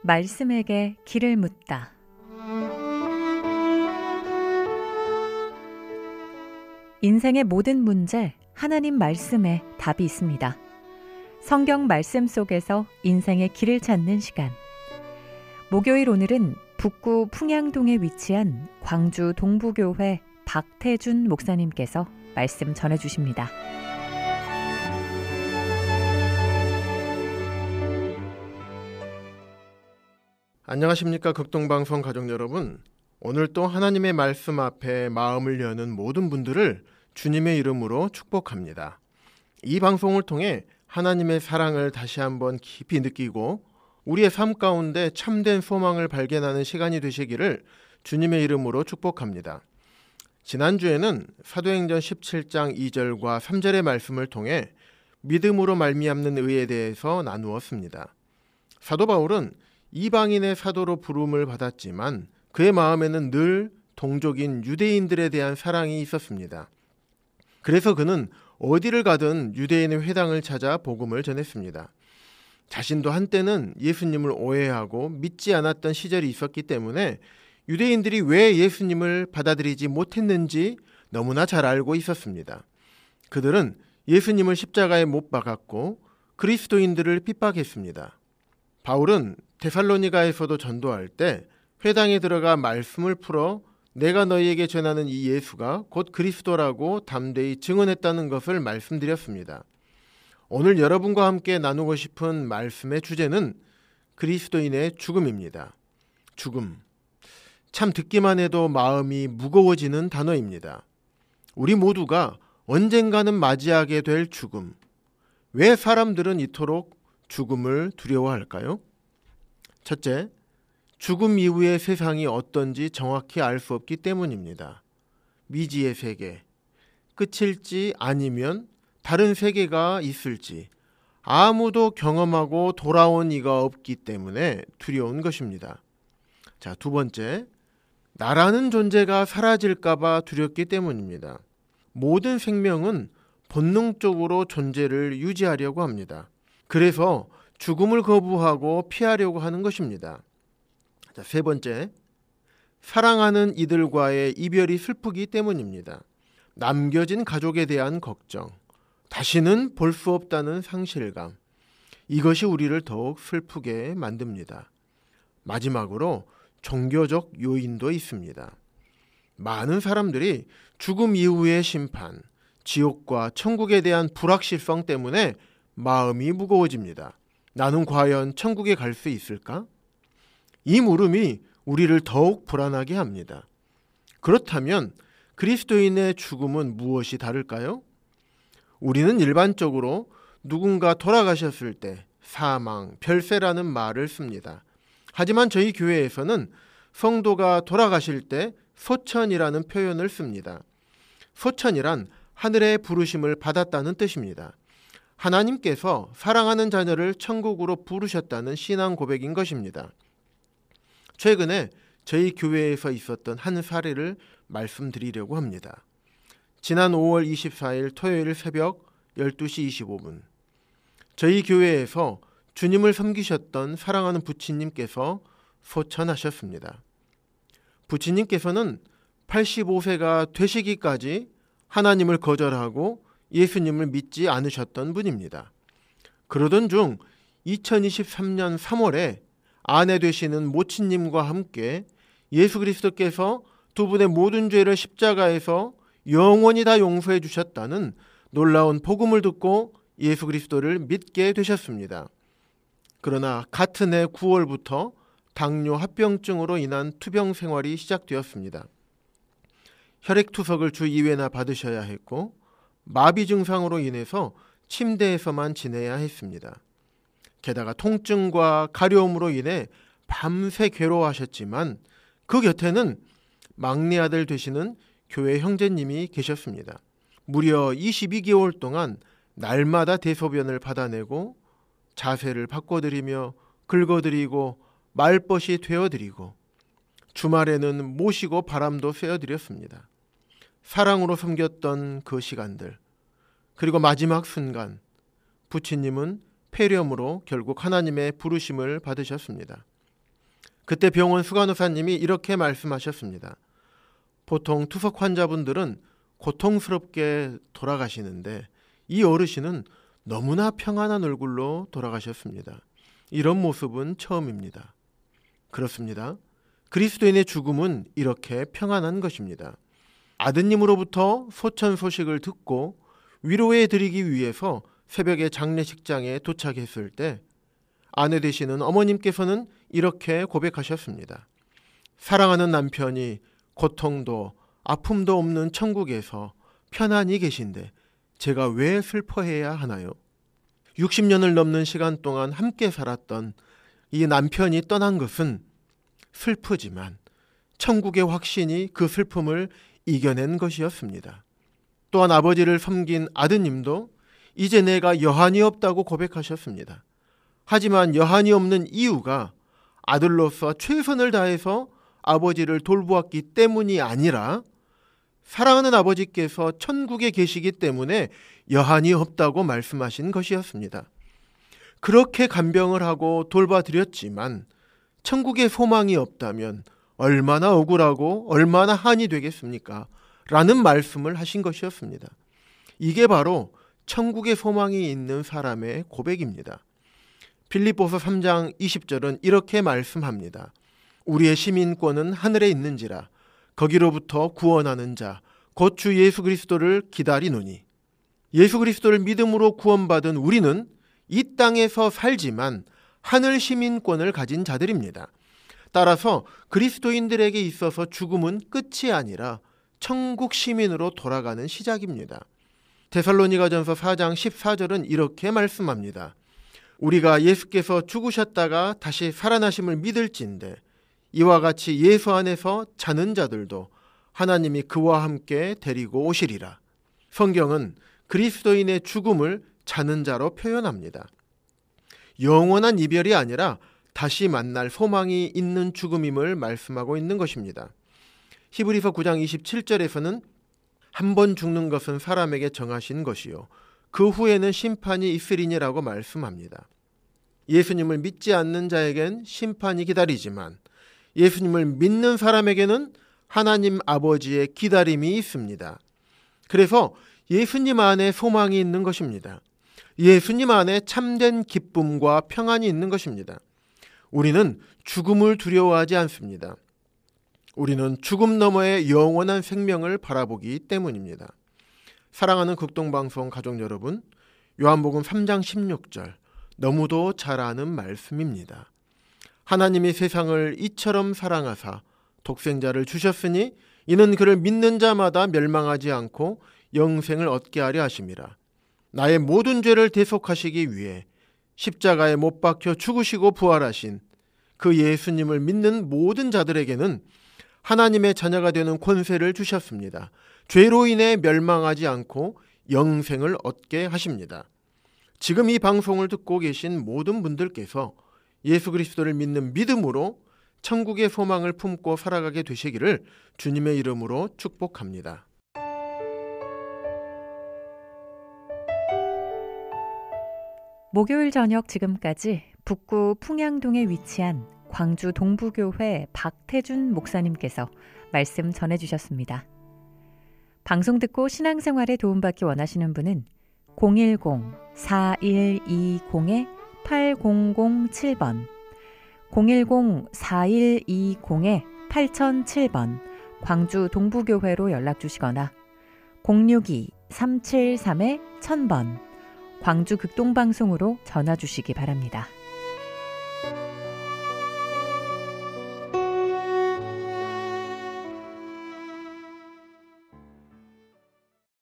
말씀에게 길을 묻다. 인생의 모든 문제, 하나님 말씀에 답이 있습니다. 성경 말씀 속에서 인생의 길을 찾는 시간. 목요일 오늘은 북구 풍양동에 위치한 광주 동부교회 박태준 목사님께서 말씀 전해주십니다. 안녕하십니까, 극동방송 가족 여러분. 오늘 또 하나님의 말씀 앞에 마음을 여는 모든 분들을 주님의 이름으로 축복합니다. 이 방송을 통해 하나님의 사랑을 다시 한번 깊이 느끼고 우리의 삶 가운데 참된 소망을 발견하는 시간이 되시기를 주님의 이름으로 축복합니다. 지난주에는 사도행전 17장 2절과 3절의 말씀을 통해 믿음으로 말미암는 의에 대해서 나누었습니다. 사도 바울은 이방인의 사도로 부름을 받았지만 그의 마음에는 늘 동족인 유대인들에 대한 사랑이 있었습니다. 그래서 그는 어디를 가든 유대인의 회당을 찾아 복음을 전했습니다. 자신도 한때는 예수님을 오해하고 믿지 않았던 시절이 있었기 때문에 유대인들이 왜 예수님을 받아들이지 못했는지 너무나 잘 알고 있었습니다. 그들은 예수님을 십자가에 못 박았고 그리스도인들을 핍박했습니다. 바울은 데살로니가에서도 전도할 때 회당에 들어가 말씀을 풀어 내가 너희에게 전하는 이 예수가 곧 그리스도라고 담대히 증언했다는 것을 말씀드렸습니다. 오늘 여러분과 함께 나누고 싶은 말씀의 주제는 그리스도인의 죽음입니다. 죽음. 참 듣기만 해도 마음이 무거워지는 단어입니다. 우리 모두가 언젠가는 맞이하게 될 죽음. 왜 사람들은 이토록 죽음을 두려워할까요? 첫째, 죽음 이후의 세상이 어떤지 정확히 알 수 없기 때문입니다. 미지의 세계, 끝일지 아니면 다른 세계가 있을지 아무도 경험하고 돌아온 이가 없기 때문에 두려운 것입니다. 자, 두 번째, 나라는 존재가 사라질까봐 두렵기 때문입니다. 모든 생명은 본능적으로 존재를 유지하려고 합니다. 그래서 죽음을 거부하고 피하려고 하는 것입니다. 자, 세 번째, 사랑하는 이들과의 이별이 슬프기 때문입니다. 남겨진 가족에 대한 걱정, 다시는 볼 수 없다는 상실감, 이것이 우리를 더욱 슬프게 만듭니다. 마지막으로 종교적 요인도 있습니다. 많은 사람들이 죽음 이후의 심판, 지옥과 천국에 대한 불확실성 때문에 마음이 무거워집니다. 나는 과연 천국에 갈 수 있을까? 이 물음이 우리를 더욱 불안하게 합니다. 그렇다면 그리스도인의 죽음은 무엇이 다를까요? 우리는 일반적으로 누군가 돌아가셨을 때 사망, 별세라는 말을 씁니다. 하지만 저희 교회에서는 성도가 돌아가실 때 소천이라는 표현을 씁니다. 소천이란 하늘의 부르심을 받았다는 뜻입니다. 하나님께서 사랑하는 자녀를 천국으로 부르셨다는 신앙 고백인 것입니다. 최근에 저희 교회에서 있었던 한 사례를 말씀드리려고 합니다. 지난 5월 24일 토요일 새벽 12시 25분 저희 교회에서 주님을 섬기셨던 사랑하는 부친님께서 소천하셨습니다. 부친님께서는 85세가 되시기까지 하나님을 거절하고 예수님을 믿지 않으셨던 분입니다. 그러던 중 2023년 3월에 아내 되시는 모친님과 함께 예수 그리스도께서 두 분의 모든 죄를 십자가에서 영원히 다 용서해 주셨다는 놀라운 복음을 듣고 예수 그리스도를 믿게 되셨습니다. 그러나 같은 해 9월부터 당뇨 합병증으로 인한 투병 생활이 시작되었습니다. 혈액투석을 주 2회나 받으셔야 했고 마비 증상으로 인해서 침대에서만 지내야 했습니다. 게다가 통증과 가려움으로 인해 밤새 괴로워하셨지만 그 곁에는 막내 아들 되시는 교회 형제님이 계셨습니다. 무려 22개월 동안 날마다 대소변을 받아내고 자세를 바꿔드리며 긁어드리고 말벗이 되어드리고 주말에는 모시고 바람도 쐬어드렸습니다. 사랑으로 섬겼던 그 시간들, 그리고 마지막 순간 부친님은 폐렴으로 결국 하나님의 부르심을 받으셨습니다. 그때 병원 수간호사님이 이렇게 말씀하셨습니다. 보통 투석 환자분들은 고통스럽게 돌아가시는데 이 어르신은 너무나 평안한 얼굴로 돌아가셨습니다. 이런 모습은 처음입니다. 그렇습니다. 그리스도인의 죽음은 이렇게 평안한 것입니다. 아드님으로부터 소천 소식을 듣고 위로해 드리기 위해서 새벽에 장례식장에 도착했을 때 아내 되시는 어머님께서는 이렇게 고백하셨습니다. 사랑하는 남편이 고통도 아픔도 없는 천국에서 편안히 계신데 제가 왜 슬퍼해야 하나요? 60년을 넘는 시간 동안 함께 살았던 이 남편이 떠난 것은 슬프지만 천국의 확신이 그 슬픔을 이겨낸 것이었습니다. 또한 아버지를 섬긴 아드님도 이제 내가 여한이 없다고 고백하셨습니다. 하지만 여한이 없는 이유가 아들로서 최선을 다해서 아버지를 돌보았기 때문이 아니라 사랑하는 아버지께서 천국에 계시기 때문에 여한이 없다고 말씀하신 것이었습니다. 그렇게 간병을 하고 돌봐드렸지만 천국에 소망이 없다면 얼마나 억울하고 얼마나 한이 되겠습니까? 라는 말씀을 하신 것이었습니다. 이게 바로 천국에 소망이 있는 사람의 고백입니다. 빌립보서 3장 20절은 이렇게 말씀합니다. 우리의 시민권은 하늘에 있는지라 거기로부터 구원하는 자 곧 주 예수 그리스도를 기다리노니. 예수 그리스도를 믿음으로 구원받은 우리는 이 땅에서 살지만 하늘 시민권을 가진 자들입니다. 따라서 그리스도인들에게 있어서 죽음은 끝이 아니라 천국 시민으로 돌아가는 시작입니다. 데살로니가전서 4장 14절은 이렇게 말씀합니다. 우리가 예수께서 죽으셨다가 다시 살아나심을 믿을진대 이와 같이 예수 안에서 자는 자들도 하나님이 그와 함께 데리고 오시리라. 성경은 그리스도인의 죽음을 자는 자로 표현합니다. 영원한 이별이 아니라 다시 만날 소망이 있는 죽음임을 말씀하고 있는 것입니다. 히브리서 9장 27절에서는 한 번 죽는 것은 사람에게 정하신 것이요 그 후에는 심판이 있으리니라고 말씀합니다. 예수님을 믿지 않는 자에겐 심판이 기다리지만 예수님을 믿는 사람에게는 하나님 아버지의 기다림이 있습니다. 그래서 예수님 안에 소망이 있는 것입니다. 예수님 안에 참된 기쁨과 평안이 있는 것입니다. 우리는 죽음을 두려워하지 않습니다. 우리는 죽음 너머의 영원한 생명을 바라보기 때문입니다. 사랑하는 극동방송 가족 여러분, 요한복음 3장 16절 너무도 잘 아는 말씀입니다. 하나님이 세상을 이처럼 사랑하사 독생자를 주셨으니 이는 그를 믿는 자마다 멸망하지 않고 영생을 얻게 하려 하심이라. 나의 모든 죄를 대속하시기 위해 십자가에 못 박혀 죽으시고 부활하신 그 예수님을 믿는 모든 자들에게는 하나님의 자녀가 되는 권세를 주셨습니다. 죄로 인해 멸망하지 않고 영생을 얻게 하십니다. 지금 이 방송을 듣고 계신 모든 분들께서 예수 그리스도를 믿는 믿음으로 천국의 소망을 품고 살아가게 되시기를 주님의 이름으로 축복합니다. 목요일 저녁 지금까지 북구 풍양동에 위치한 광주 동부교회 박태준 목사님께서 말씀 전해주셨습니다. 방송 듣고 신앙생활에 도움받기 원하시는 분은 010-4120-8007번 010-4120-8007번 광주 동부교회로 연락주시거나 062-373-1000번 광주 극동방송으로 전화주시기 바랍니다.